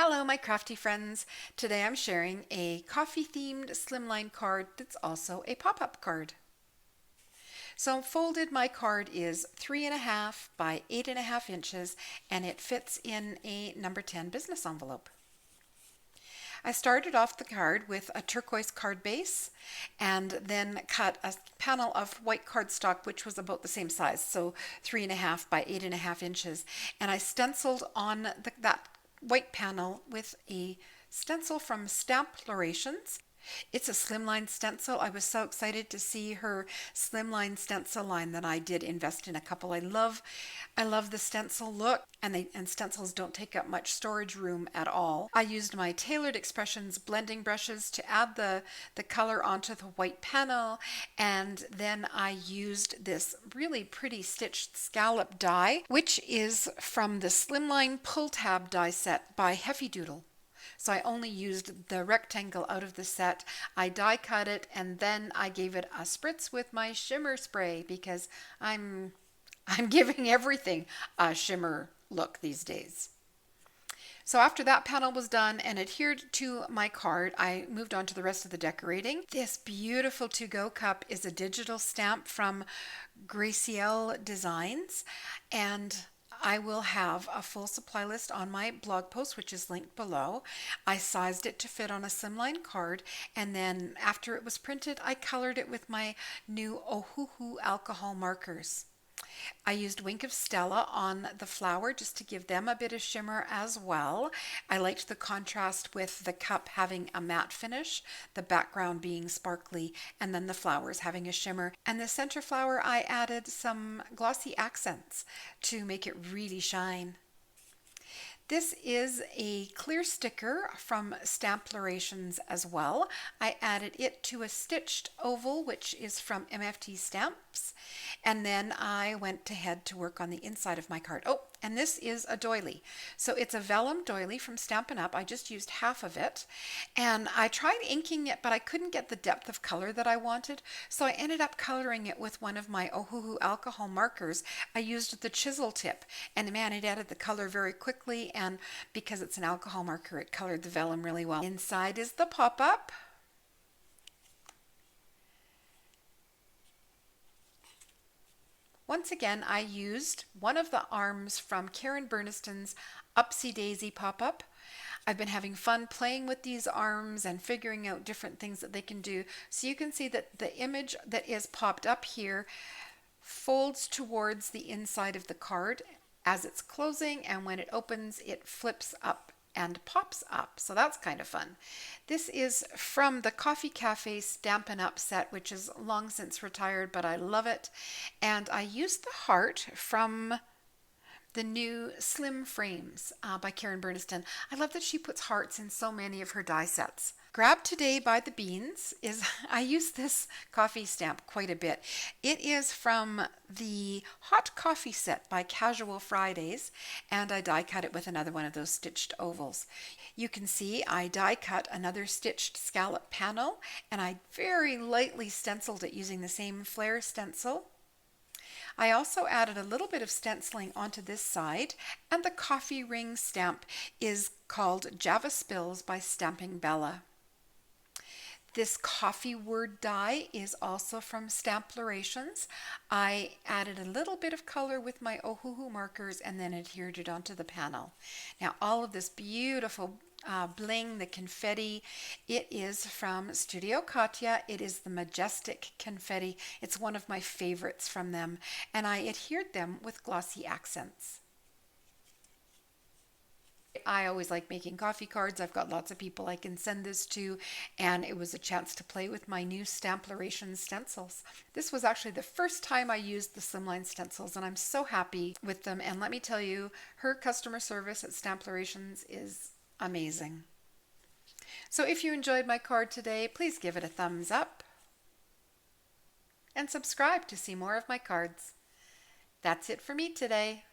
Hello, my crafty friends. Today I'm sharing a coffee-themed slimline card that's also a pop-up card. So folded, my card is 3.5 by 8.5 inches, and it fits in a number 10 business envelope. I started off the card with a turquoise card base and then cut a panel of white cardstock, which was about the same size, so 3.5 by 8.5 inches. And I stenciled on that white panel with a stencil from Stamplarations. It's a slimline stencil. I was so excited to see her slimline stencil line that I did invest in a couple. I love the stencil look, and stencils don't take up much storage room at all. I used my Tailored Expressions blending brushes to add the color onto the white panel, and then I used this really pretty stitched scallop die, which is from the Slimline pull tab die set by Heffy Doodle. So I only used the rectangle out of the set. I die cut it, and then I gave it a spritz with my shimmer spray because I'm giving everything a shimmer look these days. So after that panel was done and adhered to my card, I moved on to the rest of the decorating. This beautiful to-go cup is a digital stamp from Gracielle Designs, and I will have a full supply list on my blog post, which is linked below. I sized it to fit on a slimline card, and then after it was printed, I colored it with my new Ohuhu alcohol markers. I used Wink of Stella on the flower just to give them a bit of shimmer as well. I liked the contrast with the cup having a matte finish, the background being sparkly, and then the flowers having a shimmer. And the center flower, I added some glossy accents to make it really shine. This is a clear sticker from Stamplarations as well. I added it to a stitched oval, which is from MFT Stamps. And then I went ahead to work on the inside of my card. Oh, and this is a doily. So it's a vellum doily from Stampin' Up. I just used half of it. And I tried inking it, but I couldn't get the depth of color that I wanted. So I ended up coloring it with one of my Ohuhu alcohol markers. I used the chisel tip, and man, it added the color very quickly. And because it's an alcohol marker, it colored the vellum really well. Inside is the pop-up. Once again, I used one of the arms from Karen Burniston's Upsy Daisy pop-up. I've been having fun playing with these arms and figuring out different things that they can do. So you can see that the image that is popped up here folds towards the inside of the card as it's closing, and when it opens, it flips up and pops up. So that's kind of fun. This is from the Coffee Cafe Stampin' Up set, which is long since retired, but I love it. And I used the heart from the new Slim Frames by Karen Burniston. I love that she puts hearts in so many of her die sets. Grab Today by the Beans is, I use this coffee stamp quite a bit. It is from the Hot Coffee set by Casual Fridays, and I die cut it with another one of those stitched ovals. You can see I die cut another stitched scallop panel, and I very lightly stenciled it using the same flare stencil. I also added a little bit of stenciling onto this side, and the coffee ring stamp is called Java Spills by Stamping Bella. This coffee word die is also from Stamplarations. I added a little bit of color with my Ohuhu markers and then adhered it onto the panel. Now all of this beautiful bling, the confetti, it is from Studio Katya. It is the Majestic Confetti. It's one of my favorites from them, and I adhered them with glossy accents. I always like making coffee cards. I've got lots of people I can send this to, and it was a chance to play with my new Stamplarations stencils. This was actually the first time I used the Slimline stencils, and I'm so happy with them. And let me tell you, her customer service at Stamplarations is amazing. So if you enjoyed my card today, please give it a thumbs up and subscribe to see more of my cards. That's it for me today.